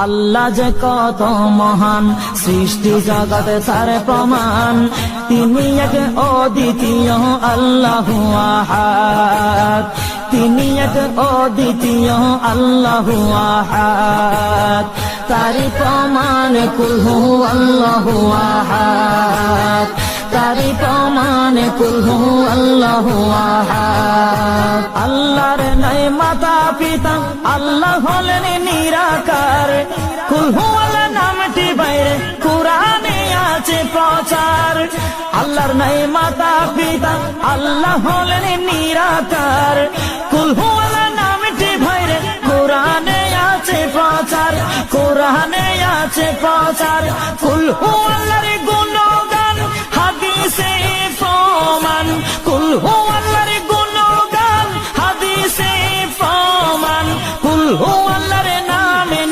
আল্লাহ যে কত মহান, সৃষ্টি জগতে তার প্রমাণ। তিনি এক অদ্বিতীয় আল্লাহু আহাদ, তিনি এক অদ্বিতীয় আল্লাহু আহাদ। তারি প্রমাণ কুল হু আল্লাহু আহাদ, তারি প্রমাণ কুল হু আল্লাহু আহাদ। আল্লাহর নাই মাতা পিতা, আল্লাহ হলেন নিরাকার। কুল হু আল্লাহ নামটি বাইরে কুরআনে আছে প্রচার। আল্লাহর নাই মাতা পিতা, আল্লাহ হলেন নিরাকার। কুল হু আল্লাহ নামটি বাইরে কুরআনে আছে প্রচার, কুরআনে আছে প্রচার। কুল হু আল্লাহর গুণ